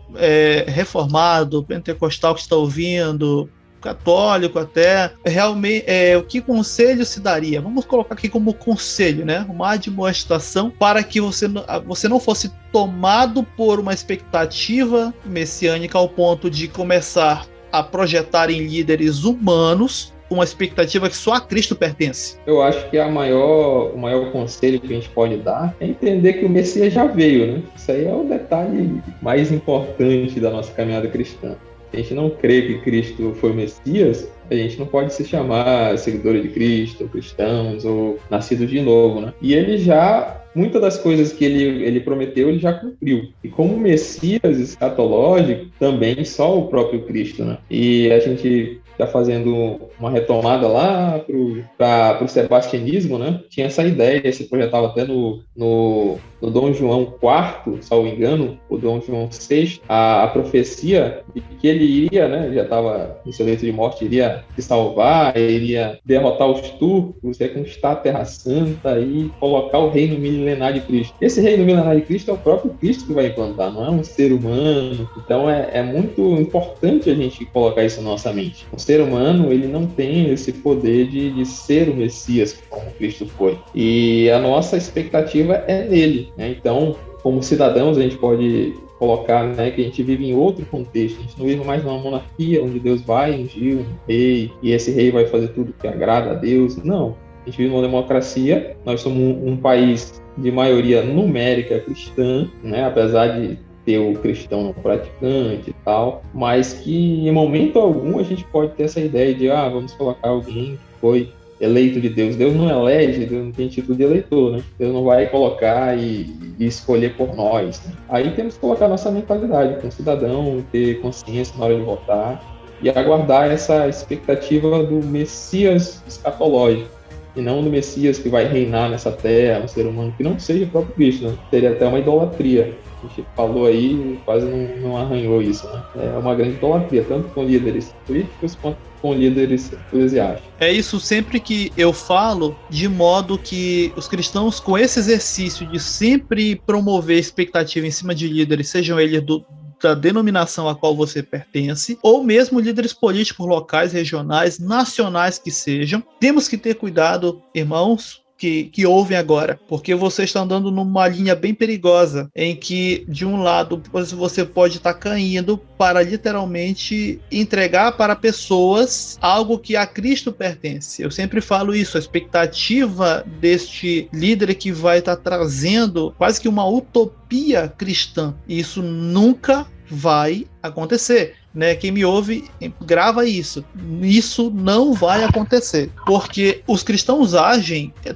S1: reformado, pentecostal que está ouvindo, católico até, realmente, o que conselho se daria? Vamos colocar aqui como conselho, né? Uma admoestação para que você não fosse tomado por uma expectativa messiânica ao ponto de começar a projetar em líderes humanos uma expectativa que só a Cristo pertence.
S2: Eu acho que o maior conselho que a gente pode dar é entender que o Messias já veio, né? Isso aí é o detalhe mais importante da nossa caminhada cristã. Se a gente não crê que Cristo foi o Messias, a gente não pode se chamar seguidores de Cristo, ou cristãos, ou nascidos de novo, né? E ele já, muitas das coisas que ele prometeu, ele já cumpriu. E como Messias escatológico, também só o próprio Cristo, né? E a gente está fazendo uma retomada lá para o sebastianismo, né? Tinha essa ideia, se projetava até no Dom João IV, salvo engano, o Dom João VI, a profecia de que ele iria, né? Já estava em seu leito de morte, iria se salvar, iria derrotar os turcos, reconquistar a Terra Santa e colocar o reino milenar de Cristo. Esse reino milenar de Cristo é o próprio Cristo que vai implantar, não é um ser humano. Então é muito importante a gente colocar isso na nossa mente. O ser humano, ele não tem esse poder de ser o Messias como Cristo foi. E a nossa expectativa é nele, né? Então, como cidadãos, a gente pode colocar, né, que a gente vive em outro contexto. A gente não vive mais numa monarquia onde Deus vai ungir um rei e esse rei vai fazer tudo que agrada a Deus. Não. A gente vive numa democracia. Nós somos um país de maioria numérica cristã, né, apesar de ter o cristão não praticante e tal, mas que em momento algum a gente pode ter essa ideia de vamos colocar alguém que foi eleito de Deus. Deus não elege, Deus não tem título de eleitor, né? Deus não vai colocar e escolher por nós, né? Aí temos que colocar nossa mentalidade como cidadão, ter consciência na hora de votar e aguardar essa expectativa do Messias escatológico, e não do Messias que vai reinar nessa terra, um ser humano que não seja o próprio Cristo, né? Seria até uma idolatria. A gente falou aí, quase não arranhou isso, né? É uma grande idolatria, tanto com líderes políticos quanto com líderes eclesiásticos.
S1: É isso sempre que eu falo, de modo que os cristãos, com esse exercício de sempre promover expectativa em cima de líderes, sejam eles da denominação a qual você pertence, ou mesmo líderes políticos locais, regionais, nacionais que sejam, temos que ter cuidado, irmãos, que ouvem agora, porque você está andando numa linha bem perigosa, em que de um lado você pode estar caindo para literalmente entregar para pessoas algo que a Cristo pertence. Eu sempre falo isso, a expectativa deste líder que vai estar trazendo quase que uma utopia cristã, e isso nunca vai acontecer, né? Quem me ouve, grava isso. Isso não vai acontecer, porque os cristãos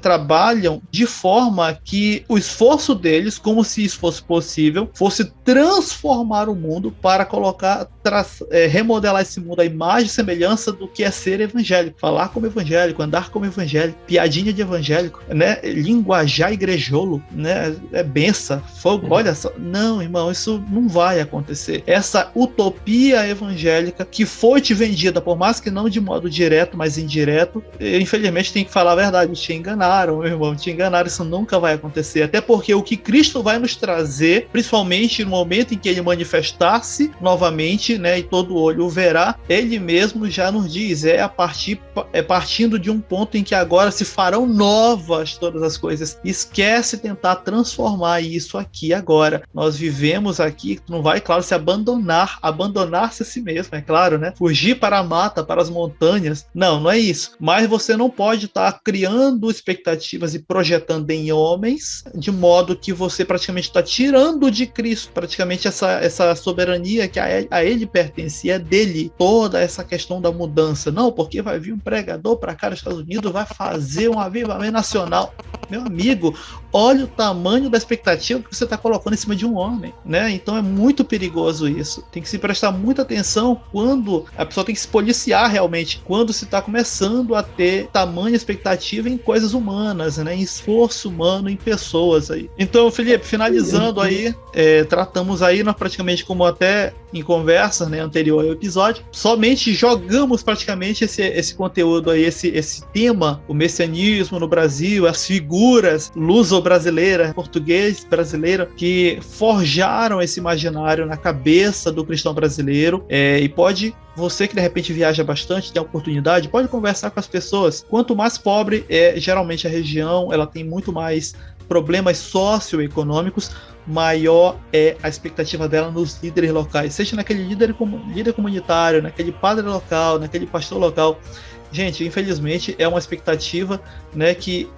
S1: trabalham de forma que o esforço deles, como se isso fosse possível, fosse transformar o mundo para colocar, remodelar esse mundo à imagem e semelhança do que é ser evangélico, falar como evangélico, andar como evangélico, piadinha de evangélico, né? Linguajar igrejolo, né? Benção, fogo, olha só. Não, irmão, isso não vai acontecer. Essa utopia evangélica que foi te vendida, por mais que não de modo direto, mas indireto. E, infelizmente, tem que falar a verdade, te enganaram, meu irmão, te enganaram, isso nunca vai acontecer, até porque o que Cristo vai nos trazer, principalmente no momento em que ele manifestar-se novamente, né, e todo olho o verá, ele mesmo já nos diz, partindo de um ponto em que agora se farão novas todas as coisas. Esquece tentar transformar isso aqui agora. Nós vivemos aqui, não vai, claro, se abandonar-se a si mesmo, é claro, né? Fugir para a mata, para as montanhas. Não é isso. Mas você não pode estar criando expectativas e projetando em homens, de modo que você praticamente está tirando de Cristo, praticamente essa soberania que a ele pertence, é dele, toda essa questão da mudança. Não, porque vai vir um pregador para cá nos Estados Unidos, vai fazer um avivamento nacional. Meu amigo, olha o tamanho da expectativa que você está colocando em cima de um homem, né? Então é muito perigoso isso. Tem que se prestar muita atenção quando a pessoa tem que se policiar realmente, quando se está começando a ter tamanha expectativa em coisas humanas, né? Em esforço humano, em pessoas aí. Então, Felipe, finalizando aí, tratamos aí, nós praticamente, como até em conversa, né, anterior ao episódio, somente jogamos praticamente esse conteúdo aí, esse tema, o messianismo no Brasil, as figuras luso-brasileiras, português brasileiro, que forjaram esse imaginário na cabeça do cristão brasileiro, e pode... Você que de repente viaja bastante, tem a oportunidade, pode conversar com as pessoas. Quanto mais pobre é geralmente a região, ela tem muito mais problemas socioeconômicos, maior é a expectativa dela nos líderes locais, seja naquele líder comunitário, naquele padre local, naquele pastor local. Gente, infelizmente é uma expectativa, né, que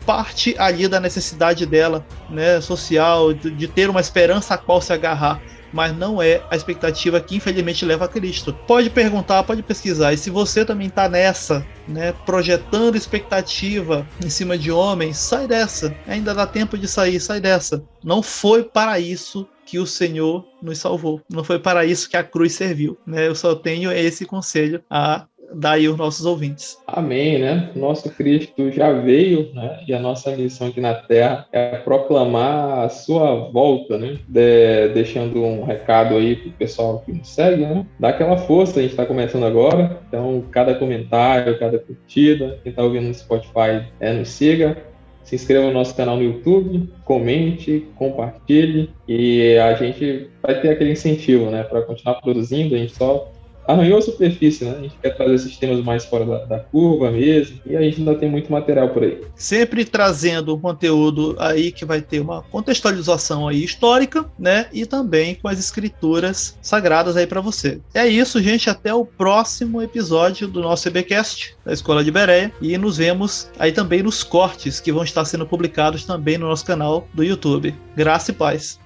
S1: parte ali da necessidade dela, né, social, de ter uma esperança a qual se agarrar, mas não é a expectativa que infelizmente leva a Cristo. Pode perguntar, pode pesquisar, e se você também está nessa, né, projetando expectativa em cima de homens, sai dessa, ainda dá tempo de sair, sai dessa. Não foi para isso que o Senhor nos salvou, não foi para isso que a cruz serviu, né? Eu só tenho esse conselho a dar aí aos nossos ouvintes.
S2: Amém, né? Nosso Cristo já veio, né? E a nossa missão aqui na Terra é proclamar a sua volta, né? Deixando um recado aí pro pessoal que nos segue, né? Dá aquela força, a gente está começando agora, então cada comentário, cada curtida, quem está ouvindo no Spotify, nos siga. Se inscreva no nosso canal no YouTube, comente, compartilhe, e a gente vai ter aquele incentivo, né? Para continuar produzindo. A gente só arranhou a superfície, né? A gente quer trazer esses temas mais fora da curva mesmo, e a gente ainda tem muito material por aí.
S1: Sempre trazendo um conteúdo aí que vai ter uma contextualização aí histórica, né? E também com as escrituras sagradas aí para você. É isso, gente. Até o próximo episódio do nosso EBcast da Escola de Bereia, e nos vemos aí também nos cortes que vão estar sendo publicados também no nosso canal do YouTube. Graça e paz.